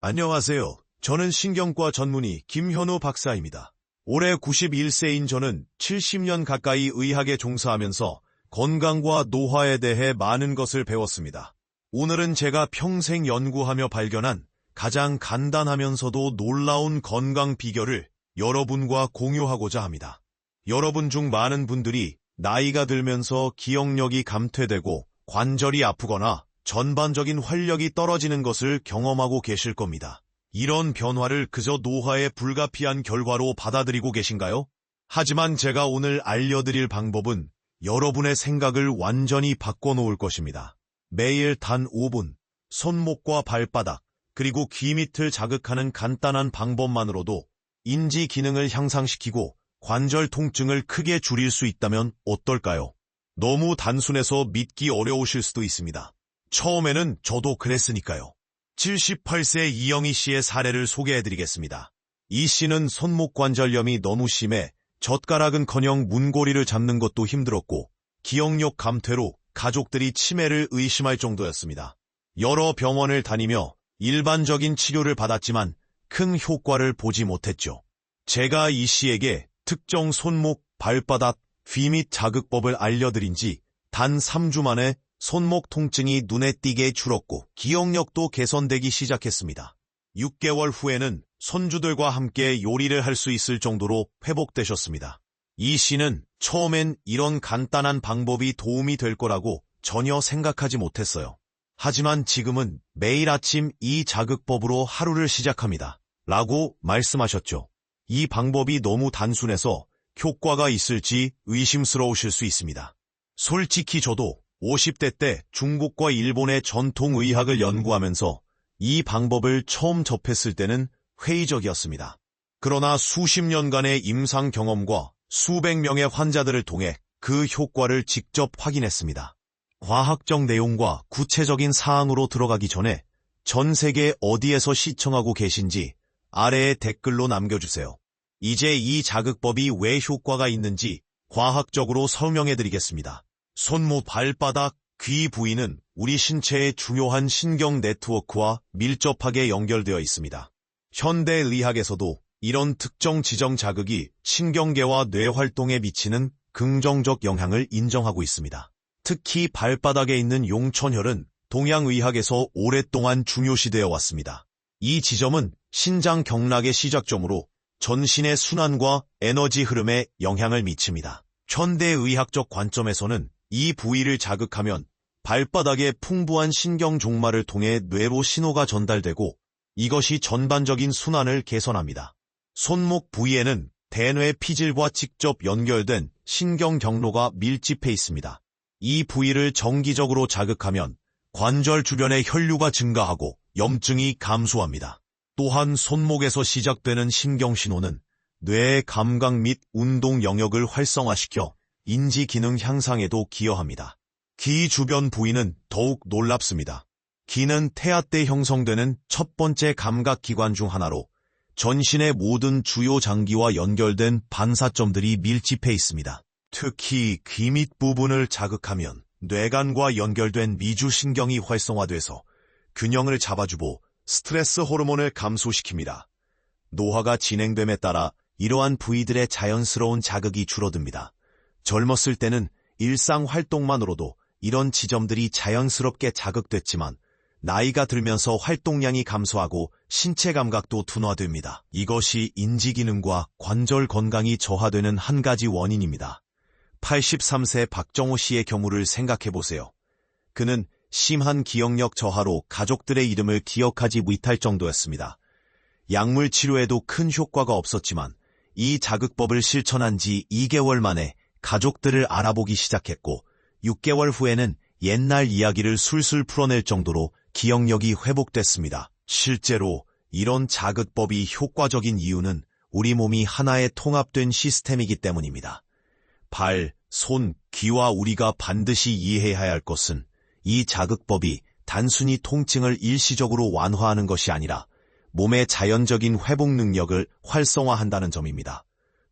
안녕하세요. 저는 신경과 전문의 김현우 박사입니다. 올해 91세인 저는 70년 가까이 의학에 종사하면서 건강과 노화에 대해 많은 것을 배웠습니다. 오늘은 제가 평생 연구하며 발견한 가장 간단하면서도 놀라운 건강 비결을 여러분과 공유하고자 합니다. 여러분 중 많은 분들이 나이가 들면서 기억력이 감퇴되고 관절이 아프거나 전반적인 활력이 떨어지는 것을 경험하고 계실 겁니다. 이런 변화를 그저 노화의 불가피한 결과로 받아들이고 계신가요? 하지만 제가 오늘 알려드릴 방법은 여러분의 생각을 완전히 바꿔놓을 것입니다. 매일 단 5분, 손목과 발바닥, 그리고 귀 밑을 자극하는 간단한 방법만으로도 인지 기능을 향상시키고 관절 통증을 크게 줄일 수 있다면 어떨까요? 너무 단순해서 믿기 어려우실 수도 있습니다. 처음에는 저도 그랬으니까요. 78세 이영희 씨의 사례를 소개해드리겠습니다. 이 씨는 손목 관절염이 너무 심해 젓가락은커녕 문고리를 잡는 것도 힘들었고 기억력 감퇴로 가족들이 치매를 의심할 정도였습니다. 여러 병원을 다니며 일반적인 치료를 받았지만 큰 효과를 보지 못했죠. 제가 이 씨에게 특정 손목, 발바닥, 귀 밑 자극법을 알려드린 지 단 3주 만에 손목 통증이 눈에 띄게 줄었고 기억력도 개선되기 시작했습니다. 6개월 후에는 손주들과 함께 요리를 할 수 있을 정도로 회복되셨습니다. 이 씨는 처음엔 이런 간단한 방법이 도움이 될 거라고 전혀 생각하지 못했어요. 하지만 지금은 매일 아침 이 자극법으로 하루를 시작합니다. 라고 말씀하셨죠. 이 방법이 너무 단순해서 효과가 있을지 의심스러우실 수 있습니다. 솔직히 저도 50대 때 중국과 일본의 전통의학을 연구하면서 이 방법을 처음 접했을 때는 회의적이었습니다. 그러나 수십 년간의 임상 경험과 수백 명의 환자들을 통해 그 효과를 직접 확인했습니다. 과학적 내용과 구체적인 사항으로 들어가기 전에 전 세계 어디에서 시청하고 계신지 아래에 댓글로 남겨주세요. 이제 이 자극법이 왜 효과가 있는지 과학적으로 설명해드리겠습니다. 손목, 발바닥, 귀 부위는 우리 신체의 중요한 신경 네트워크와 밀접하게 연결되어 있습니다. 현대의학에서도 이런 특정 지점 자극이 신경계와 뇌 활동에 미치는 긍정적 영향을 인정하고 있습니다. 특히 발바닥에 있는 용천혈은 동양의학에서 오랫동안 중요시되어 왔습니다. 이 지점은 신장 경락의 시작점으로 전신의 순환과 에너지 흐름에 영향을 미칩니다. 현대의학적 관점에서는 이 부위를 자극하면 발바닥의 풍부한 신경 종말을 통해 뇌로 신호가 전달되고 이것이 전반적인 순환을 개선합니다. 손목 부위에는 대뇌 피질과 직접 연결된 신경 경로가 밀집해 있습니다. 이 부위를 정기적으로 자극하면 관절 주변의 혈류가 증가하고 염증이 감소합니다. 또한 손목에서 시작되는 신경신호는 뇌의 감각 및 운동 영역을 활성화시켜 인지 기능 향상에도 기여합니다. 귀 주변 부위는 더욱 놀랍습니다. 귀는 태아 때 형성되는 첫 번째 감각기관 중 하나로 전신의 모든 주요 장기와 연결된 반사점들이 밀집해 있습니다. 특히 귀 밑 부분을 자극하면 뇌간과 연결된 미주신경이 활성화돼서 균형을 잡아주고 스트레스 호르몬을 감소시킵니다. 노화가 진행됨에 따라 이러한 부위들의 자연스러운 자극이 줄어듭니다. 젊었을 때는 일상 활동만으로도 이런 지점들이 자연스럽게 자극됐지만 나이가 들면서 활동량이 감소하고 신체 감각도 둔화됩니다. 이것이 인지기능과 관절 건강이 저하되는 한 가지 원인입니다. 83세 박정호 씨의 경우를 생각해보세요. 그는 심한 기억력 저하로 가족들의 이름을 기억하지 못할 정도였습니다. 약물 치료에도 큰 효과가 없었지만 이 자극법을 실천한 지 2개월 만에 가족들을 알아보기 시작했고 6개월 후에는 옛날 이야기를 술술 풀어낼 정도로 기억력이 회복됐습니다. 실제로 이런 자극법이 효과적인 이유는 우리 몸이 하나의 통합된 시스템이기 때문입니다. 발, 손, 귀와 우리가 반드시 이해해야 할 것은 이 자극법이 단순히 통증을 일시적으로 완화하는 것이 아니라 몸의 자연적인 회복 능력을 활성화한다는 점입니다.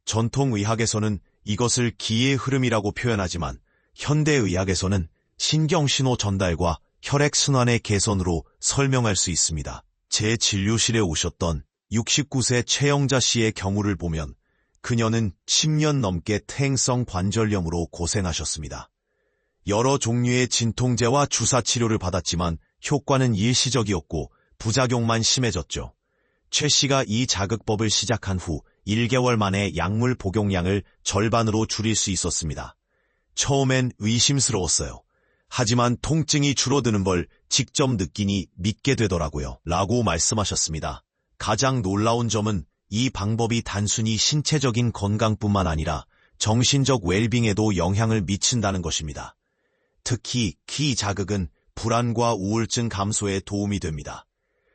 전통의학에서는 이것을 기의 흐름이라고 표현하지만 현대의학에서는 신경신호 전달과 혈액순환의 개선으로 설명할 수 있습니다. 제 진료실에 오셨던 69세 최영자 씨의 경우를 보면 그녀는 10년 넘게 퇴행성 관절염으로 고생하셨습니다. 여러 종류의 진통제와 주사 치료를 받았지만 효과는 일시적이었고 부작용만 심해졌죠. 최 씨가 이 자극법을 시작한 후 1개월 만에 약물 복용량을 절반으로 줄일 수 있었습니다. 처음엔 의심스러웠어요. 하지만 통증이 줄어드는 걸 직접 느끼니 믿게 되더라고요. 라고 말씀하셨습니다. 가장 놀라운 점은 이 방법이 단순히 신체적인 건강뿐만 아니라 정신적 웰빙에도 영향을 미친다는 것입니다. 특히 기 자극은 불안과 우울증 감소에 도움이 됩니다.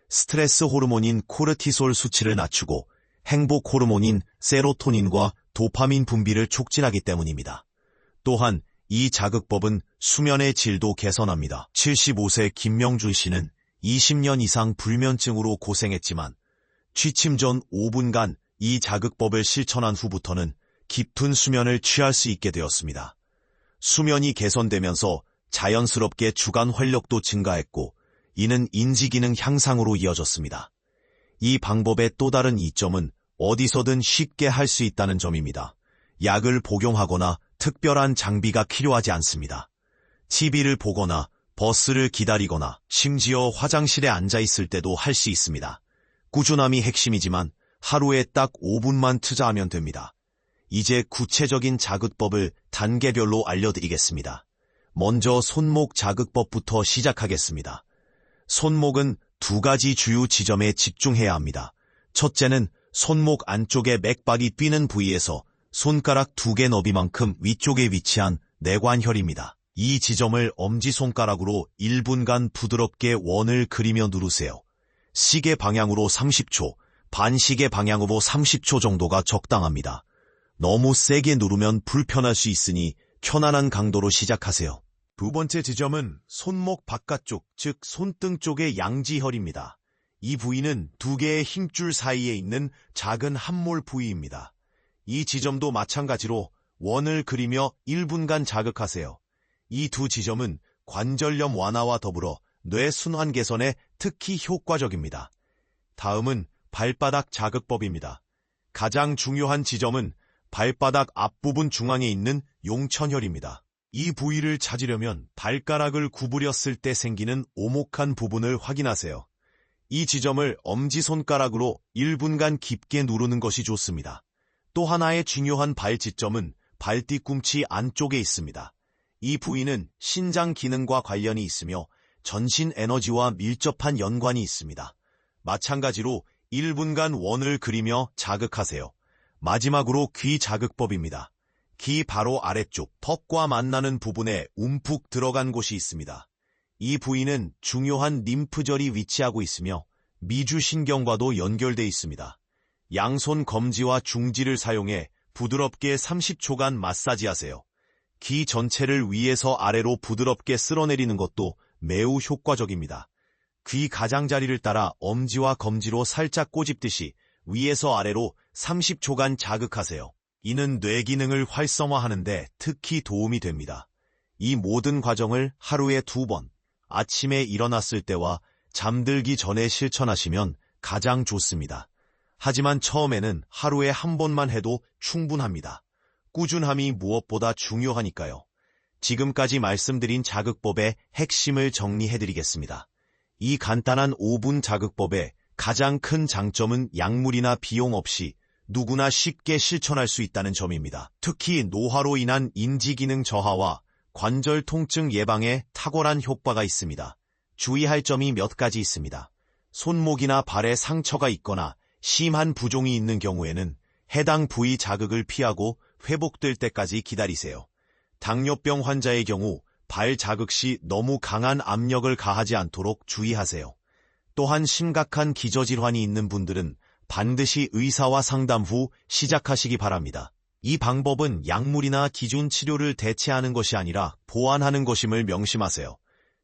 스트레스 호르몬인 코르티솔 수치를 낮추고 행복 호르몬인 세로토닌과 도파민 분비를 촉진하기 때문입니다. 또한 이 자극법은 수면의 질도 개선합니다. 75세 김명준 씨는 20년 이상 불면증으로 고생했지만 취침 전 5분간 이 자극법을 실천한 후부터는 깊은 수면을 취할 수 있게 되었습니다. 수면이 개선되면서 자연스럽게 주간 활력도 증가했고 이는 인지기능 향상으로 이어졌습니다. 이 방법의 또 다른 이점은 어디서든 쉽게 할 수 있다는 점입니다. 약을 복용하거나 특별한 장비가 필요하지 않습니다. TV를 보거나 버스를 기다리거나 심지어 화장실에 앉아 있을 때도 할 수 있습니다. 꾸준함이 핵심이지만 하루에 딱 5분만 투자하면 됩니다. 이제 구체적인 자극법을 단계별로 알려드리겠습니다. 먼저 손목 자극법부터 시작하겠습니다. 손목은 두 가지 주요 지점에 집중해야 합니다. 첫째는 손목 안쪽에 맥박이 뛰는 부위에서 손가락 2개 너비만큼 위쪽에 위치한 내관혈입니다. 이 지점을 엄지손가락으로 1분간 부드럽게 원을 그리며 누르세요. 시계 방향으로 30초, 반시계 방향으로 30초 정도가 적당합니다. 너무 세게 누르면 불편할 수 있으니 편안한 강도로 시작하세요. 두 번째 지점은 손목 바깥쪽, 즉 손등 쪽의 양지혈입니다. 이 부위는 두 개의 힘줄 사이에 있는 작은 함몰 부위입니다. 이 지점도 마찬가지로 원을 그리며 1분간 자극하세요. 이 두 지점은 관절염 완화와 더불어 뇌순환 개선에 특히 효과적입니다. 다음은 발바닥 자극법입니다. 가장 중요한 지점은 발바닥 앞부분 중앙에 있는 용천혈입니다. 이 부위를 찾으려면 발가락을 구부렸을 때 생기는 오목한 부분을 확인하세요. 이 지점을 엄지손가락으로 1분간 깊게 누르는 것이 좋습니다. 또 하나의 중요한 발지점은 발 뒤꿈치 안쪽에 있습니다. 이 부위는 신장 기능과 관련이 있으며 전신 에너지와 밀접한 연관이 있습니다. 마찬가지로 1분간 원을 그리며 자극하세요. 마지막으로 귀 자극법입니다. 귀 바로 아래쪽 턱과 만나는 부분에 움푹 들어간 곳이 있습니다. 이 부위는 중요한 림프절이 위치하고 있으며 미주신경과도 연결돼 있습니다. 양손 검지와 중지를 사용해 부드럽게 30초간 마사지하세요. 귀 전체를 위에서 아래로 부드럽게 쓸어내리는 것도 매우 효과적입니다. 귀 가장자리를 따라 엄지와 검지로 살짝 꼬집듯이 위에서 아래로 30초간 자극하세요. 이는 뇌 기능을 활성화하는 데 특히 도움이 됩니다. 이 모든 과정을 하루에 2번, 아침에 일어났을 때와 잠들기 전에 실천하시면 가장 좋습니다. 하지만 처음에는 하루에 1번만 해도 충분합니다. 꾸준함이 무엇보다 중요하니까요. 지금까지 말씀드린 자극법의 핵심을 정리해드리겠습니다. 이 간단한 5분 자극법의 가장 큰 장점은 약물이나 비용 없이 누구나 쉽게 실천할 수 있다는 점입니다. 특히 노화로 인한 인지기능 저하와 관절 통증 예방에 탁월한 효과가 있습니다. 주의할 점이 몇 가지 있습니다. 손목이나 발에 상처가 있거나 심한 부종이 있는 경우에는 해당 부위 자극을 피하고 회복될 때까지 기다리세요. 당뇨병 환자의 경우 발 자극 시 너무 강한 압력을 가하지 않도록 주의하세요. 또한 심각한 기저질환이 있는 분들은 반드시 의사와 상담 후 시작하시기 바랍니다. 이 방법은 약물이나 기존 치료를 대체하는 것이 아니라 보완하는 것임을 명심하세요.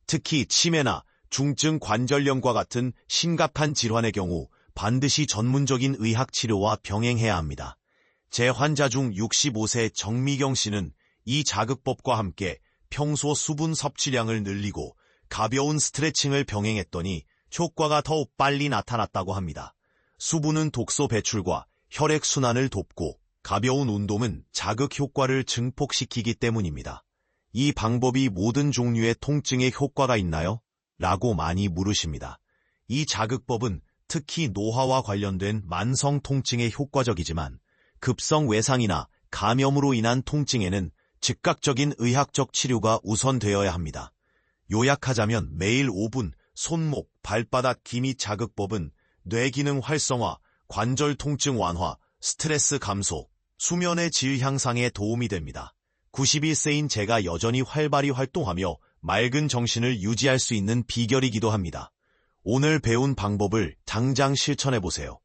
특히 치매나 중증 관절염과 같은 심각한 질환의 경우 반드시 전문적인 의학 치료와 병행해야 합니다. 제 환자 중 65세 정미경 씨는 이 자극법과 함께 평소 수분 섭취량을 늘리고 가벼운 스트레칭을 병행했더니 효과가 더욱 빨리 나타났다고 합니다. 수분은 독소 배출과 혈액순환을 돕고 가벼운 운동은 자극 효과를 증폭시키기 때문입니다. 이 방법이 모든 종류의 통증에 효과가 있나요? 라고 많이 물으십니다. 이 자극법은 특히 노화와 관련된 만성 통증에 효과적이지만 급성 외상이나 감염으로 인한 통증에는 즉각적인 의학적 치료가 우선되어야 합니다. 요약하자면 매일 5분 손목, 발바닥 기미 자극법은 뇌기능 활성화, 관절 통증 완화, 스트레스 감소, 수면의 질 향상에 도움이 됩니다. 91세인 제가 여전히 활발히 활동하며 맑은 정신을 유지할 수 있는 비결이기도 합니다. 오늘 배운 방법을 당장 실천해보세요.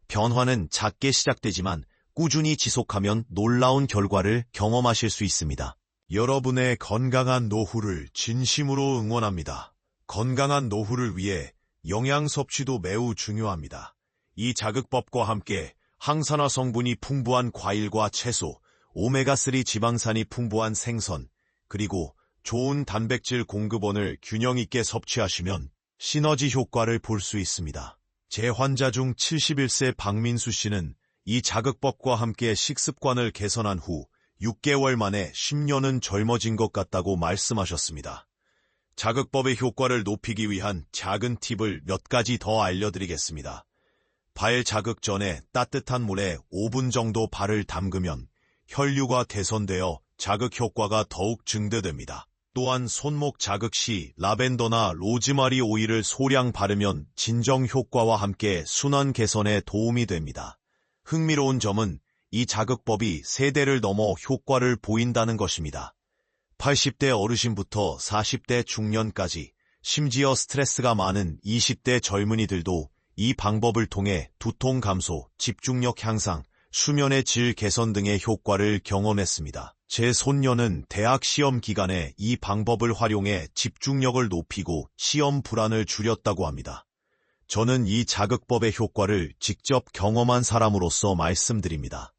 변화는 작게 시작되지만 꾸준히 지속하면 놀라운 결과를 경험하실 수 있습니다. 여러분의 건강한 노후를 진심으로 응원합니다. 건강한 노후를 위해 영양 섭취도 매우 중요합니다. 이 자극법과 함께 항산화 성분이 풍부한 과일과 채소, 오메가3 지방산이 풍부한 생선, 그리고 좋은 단백질 공급원을 균형 있게 섭취하시면 시너지 효과를 볼 수 있습니다. 제 환자 중 71세 박민수 씨는 이 자극법과 함께 식습관을 개선한 후 6개월 만에 10년은 젊어진 것 같다고 말씀하셨습니다. 자극법의 효과를 높이기 위한 작은 팁을 몇 가지 더 알려드리겠습니다. 발 자극 전에 따뜻한 물에 5분 정도 발을 담그면 혈류가 개선되어 자극 효과가 더욱 증대됩니다. 또한 손목 자극 시 라벤더나 로즈마리 오일을 소량 바르면 진정 효과와 함께 순환 개선에 도움이 됩니다. 흥미로운 점은 이 자극법이 세대를 넘어 효과를 보인다는 것입니다. 80대 어르신부터 40대 중년까지, 심지어 스트레스가 많은 20대 젊은이들도 이 방법을 통해 두통 감소, 집중력 향상, 수면의 질 개선 등의 효과를 경험했습니다. 제 손녀는 대학 시험 기간에 이 방법을 활용해 집중력을 높이고 시험 불안을 줄였다고 합니다. 저는 이 자극법의 효과를 직접 경험한 사람으로서 말씀드립니다.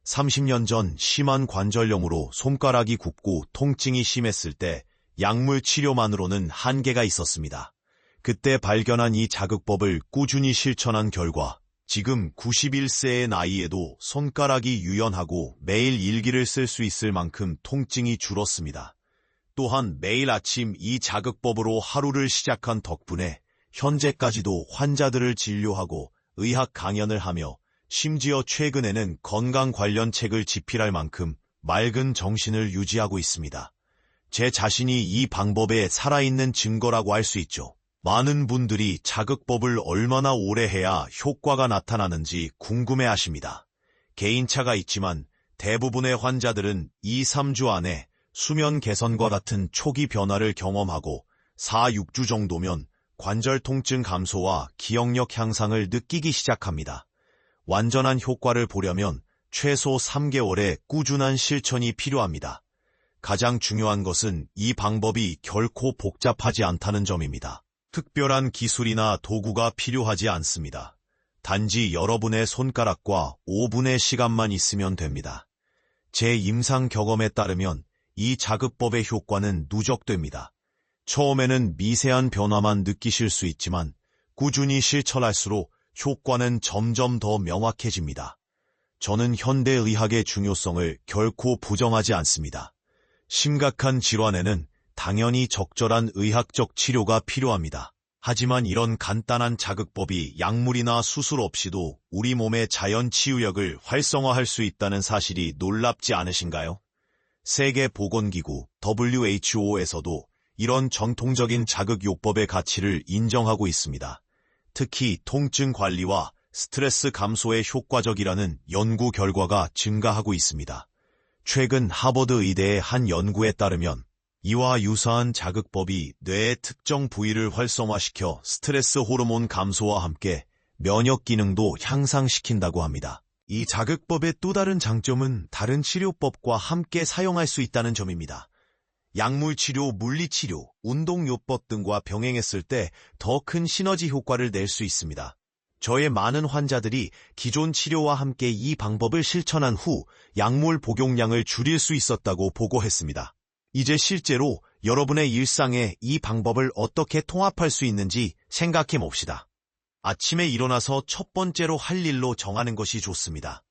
30년 전 심한 관절염으로 손가락이 굽고 통증이 심했을 때 약물 치료만으로는 한계가 있었습니다. 그때 발견한 이 자극법을 꾸준히 실천한 결과 지금 91세의 나이에도 손가락이 유연하고 매일 일기를 쓸 수 있을 만큼 통증이 줄었습니다. 또한 매일 아침 이 자극법으로 하루를 시작한 덕분에 현재까지도 환자들을 진료하고 의학 강연을 하며 심지어 최근에는 건강 관련 책을 집필할 만큼 맑은 정신을 유지하고 있습니다. 제 자신이 이 방법에 살아있는 증거라고 할 수 있죠. 많은 분들이 자극법을 얼마나 오래 해야 효과가 나타나는지 궁금해하십니다. 개인차가 있지만 대부분의 환자들은 2-3주 안에 수면 개선과 같은 초기 변화를 경험하고 4-6주 정도면 관절 통증 감소와 기억력 향상을 느끼기 시작합니다. 완전한 효과를 보려면 최소 3개월의 꾸준한 실천이 필요합니다. 가장 중요한 것은 이 방법이 결코 복잡하지 않다는 점입니다. 특별한 기술이나 도구가 필요하지 않습니다. 단지 여러분의 손가락과 5분의 시간만 있으면 됩니다. 제 임상 경험에 따르면 이 자극법의 효과는 누적됩니다. 처음에는 미세한 변화만 느끼실 수 있지만 꾸준히 실천할수록 효과는 점점 더 명확해집니다. 저는 현대의학의 중요성을 결코 부정하지 않습니다. 심각한 질환에는 당연히 적절한 의학적 치료가 필요합니다. 하지만 이런 간단한 자극법이 약물이나 수술 없이도 우리 몸의 자연 치유력을 활성화할 수 있다는 사실이 놀랍지 않으신가요? 세계보건기구 WHO에서도 이런 전통적인 자극요법의 가치를 인정하고 있습니다. 특히 통증 관리와 스트레스 감소에 효과적이라는 연구 결과가 증가하고 있습니다. 최근 하버드 의대의 한 연구에 따르면 이와 유사한 자극법이 뇌의 특정 부위를 활성화시켜 스트레스 호르몬 감소와 함께 면역 기능도 향상시킨다고 합니다. 이 자극법의 또 다른 장점은 다른 치료법과 함께 사용할 수 있다는 점입니다. 약물치료, 물리치료, 운동요법 등과 병행했을 때 더 큰 시너지 효과를 낼 수 있습니다. 저의 많은 환자들이 기존 치료와 함께 이 방법을 실천한 후 약물 복용량을 줄일 수 있었다고 보고했습니다. 이제 실제로 여러분의 일상에 이 방법을 어떻게 통합할 수 있는지 생각해 봅시다. 아침에 일어나서 첫 번째로 할 일로 정하는 것이 좋습니다.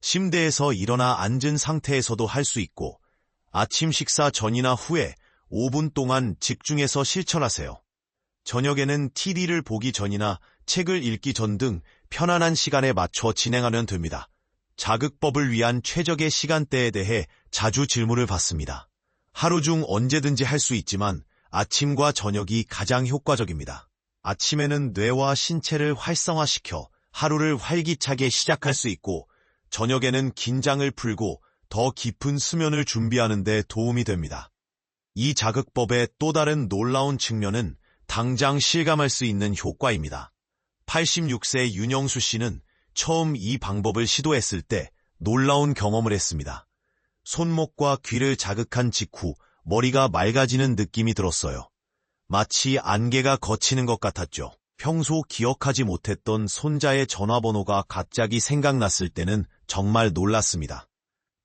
침대에서 일어나 앉은 상태에서도 할 수 있고, 아침 식사 전이나 후에 5분 동안 집중해서 실천하세요. 저녁에는 TV를 보기 전이나 책을 읽기 전 등 편안한 시간에 맞춰 진행하면 됩니다. 자극법을 위한 최적의 시간대에 대해 자주 질문을 받습니다. 하루 중 언제든지 할 수 있지만 아침과 저녁이 가장 효과적입니다. 아침에는 뇌와 신체를 활성화시켜 하루를 활기차게 시작할 수 있고, 저녁에는 긴장을 풀고 더 깊은 수면을 준비하는 데 도움이 됩니다. 이 자극법의 또 다른 놀라운 측면은 당장 실감할 수 있는 효과입니다. 86세 윤영수 씨는 처음 이 방법을 시도했을 때 놀라운 경험을 했습니다. 손목과 귀를 자극한 직후 머리가 맑아지는 느낌이 들었어요. 마치 안개가 걷히는 것 같았죠. 평소 기억하지 못했던 손자의 전화번호가 갑자기 생각났을 때는 정말 놀랐습니다.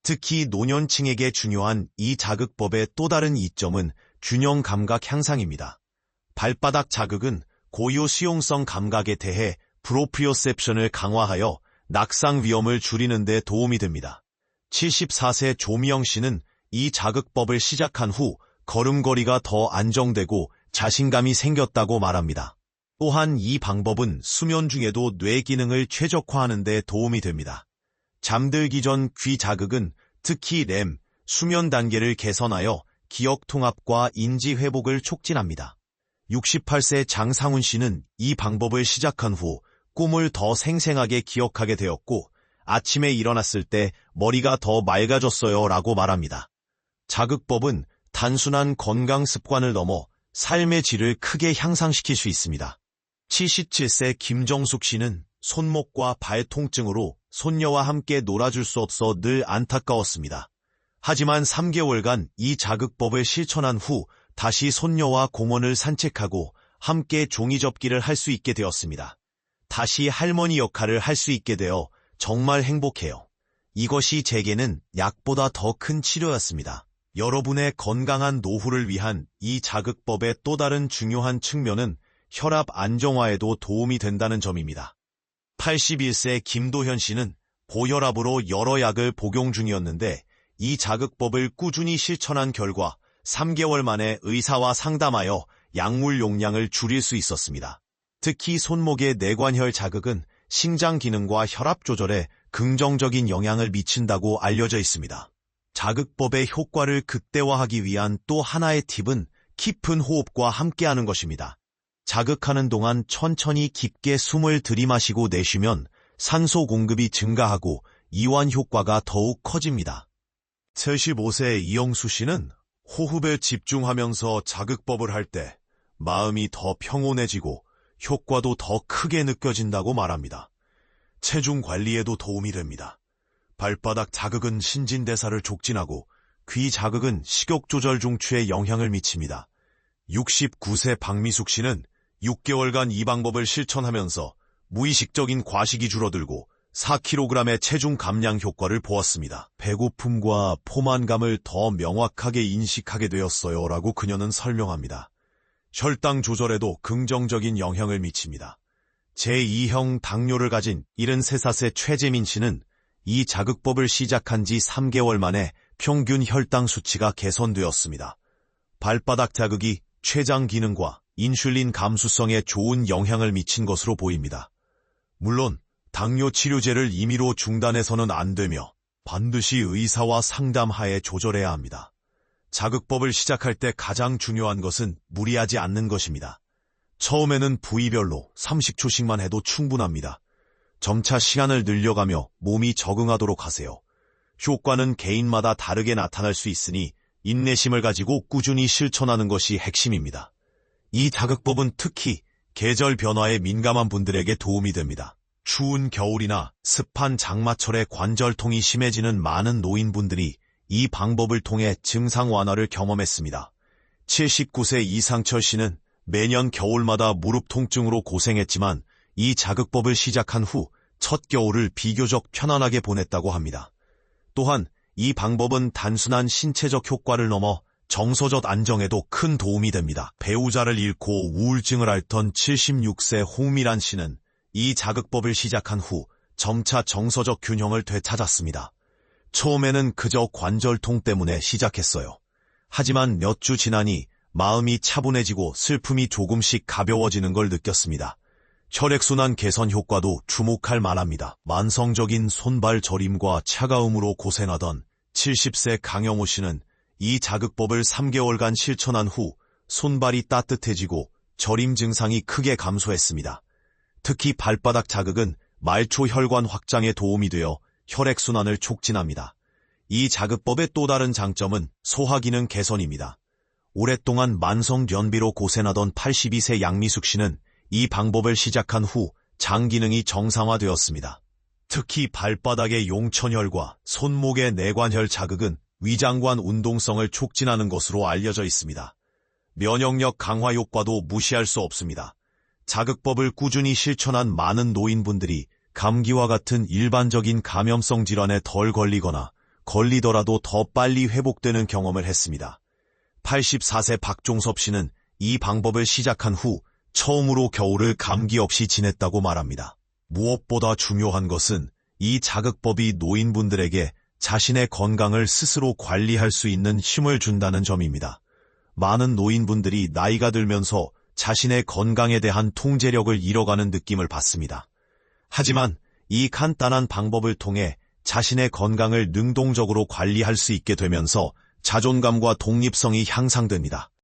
특히 노년층에게 중요한 이 자극법의 또 다른 이점은 균형 감각 향상입니다. 발바닥 자극은 고유 수용성 감각에 대해 프로프리오셉션을 강화하여 낙상 위험을 줄이는 데 도움이 됩니다. 74세 조미영 씨는 이 자극법을 시작한 후 걸음걸이가 더 안정되고 자신감이 생겼다고 말합니다. 또한 이 방법은 수면 중에도 뇌 기능을 최적화하는 데 도움이 됩니다. 잠들기 전 귀 자극은 특히 렘, 수면 단계를 개선하여 기억 통합과 인지 회복을 촉진합니다. 68세 장상훈 씨는 이 방법을 시작한 후 꿈을 더 생생하게 기억하게 되었고, 아침에 일어났을 때 머리가 더 맑아졌어요 라고 말합니다. 자극법은 단순한 건강 습관을 넘어 삶의 질을 크게 향상시킬 수 있습니다. 77세 김정숙 씨는 손목과 발 통증으로 손녀와 함께 놀아줄 수 없어 늘 안타까웠습니다. 하지만 3개월간 이 자극법을 실천한 후 다시 손녀와 공원을 산책하고 함께 종이접기를 할 수 있게 되었습니다. 다시 할머니 역할을 할 수 있게 되어 정말 행복해요. 이것이 제게는 약보다 더 큰 치료였습니다. 여러분의 건강한 노후를 위한 이 자극법의 또 다른 중요한 측면은 혈압 안정화에도 도움이 된다는 점입니다. 81세 김도현 씨는 고혈압으로 여러 약을 복용 중이었는데 이 자극법을 꾸준히 실천한 결과 3개월 만에 의사와 상담하여 약물 용량을 줄일 수 있었습니다. 특히 손목의 내관혈 자극은 심장 기능과 혈압 조절에 긍정적인 영향을 미친다고 알려져 있습니다. 자극법의 효과를 극대화하기 위한 또 하나의 팁은 깊은 호흡과 함께하는 것입니다. 자극하는 동안 천천히 깊게 숨을 들이마시고 내쉬면 산소 공급이 증가하고 이완 효과가 더욱 커집니다. 75세 이영수 씨는 호흡에 집중하면서 자극법을 할 때 마음이 더 평온해지고 효과도 더 크게 느껴진다고 말합니다. 체중 관리에도 도움이 됩니다. 발바닥 자극은 신진대사를 촉진하고 귀 자극은 식욕 조절 중추에 영향을 미칩니다. 69세 박미숙 씨는 6개월간 이 방법을 실천하면서 무의식적인 과식이 줄어들고 4kg의 체중 감량 효과를 보았습니다. 배고픔과 포만감을 더 명확하게 인식하게 되었어요 라고 그녀는 설명합니다. 혈당 조절에도 긍정적인 영향을 미칩니다. 제2형 당뇨를 가진 73세 최재민 씨는 이 자극법을 시작한 지 3개월 만에 평균 혈당 수치가 개선되었습니다. 발바닥 자극이 췌장 기능과 인슐린 감수성에 좋은 영향을 미친 것으로 보입니다. 물론 당뇨 치료제를 임의로 중단해서는 안 되며 반드시 의사와 상담하에 조절해야 합니다. 자극법을 시작할 때 가장 중요한 것은 무리하지 않는 것입니다. 처음에는 부위별로 30초씩만 해도 충분합니다. 점차 시간을 늘려가며 몸이 적응하도록 하세요. 효과는 개인마다 다르게 나타날 수 있으니 인내심을 가지고 꾸준히 실천하는 것이 핵심입니다. 이 자극법은 특히 계절 변화에 민감한 분들에게 도움이 됩니다. 추운 겨울이나 습한 장마철에 관절통이 심해지는 많은 노인분들이 이 방법을 통해 증상 완화를 경험했습니다. 79세 이상철 씨는 매년 겨울마다 무릎 통증으로 고생했지만 이 자극법을 시작한 후 첫 겨울을 비교적 편안하게 보냈다고 합니다. 또한 이 방법은 단순한 신체적 효과를 넘어 정서적 안정에도 큰 도움이 됩니다. 배우자를 잃고 우울증을 앓던 76세 홍미란 씨는 이 자극법을 시작한 후 점차 정서적 균형을 되찾았습니다. 처음에는 그저 관절통 때문에 시작했어요. 하지만 몇 주 지나니 마음이 차분해지고 슬픔이 조금씩 가벼워지는 걸 느꼈습니다. 혈액순환 개선 효과도 주목할 만합니다. 만성적인 손발 저림과 차가움으로 고생하던 70세 강영호 씨는 이 자극법을 3개월간 실천한 후 손발이 따뜻해지고 저림 증상이 크게 감소했습니다. 특히 발바닥 자극은 말초 혈관 확장에 도움이 되어 혈액순환을 촉진합니다. 이 자극법의 또 다른 장점은 소화기능 개선입니다. 오랫동안 만성변비로 고생하던 82세 양미숙 씨는 이 방법을 시작한 후 장 기능이 정상화되었습니다. 특히 발바닥의 용천혈과 손목의 내관혈 자극은 위장관 운동성을 촉진하는 것으로 알려져 있습니다. 면역력 강화 효과도 무시할 수 없습니다. 자극법을 꾸준히 실천한 많은 노인분들이 감기와 같은 일반적인 감염성 질환에 덜 걸리거나 걸리더라도 더 빨리 회복되는 경험을 했습니다. 84세 박종섭 씨는 이 방법을 시작한 후 처음으로 겨울을 감기 없이 지냈다고 말합니다. 무엇보다 중요한 것은 이 자극법이 노인분들에게 자신의 건강을 스스로 관리할 수 있는 힘을 준다는 점입니다. 많은 노인분들이 나이가 들면서 자신의 건강에 대한 통제력을 잃어가는 느낌을 받습니다. 하지만 이 간단한 방법을 통해 자신의 건강을 능동적으로 관리할 수 있게 되면서 자존감과 독립성이 향상됩니다.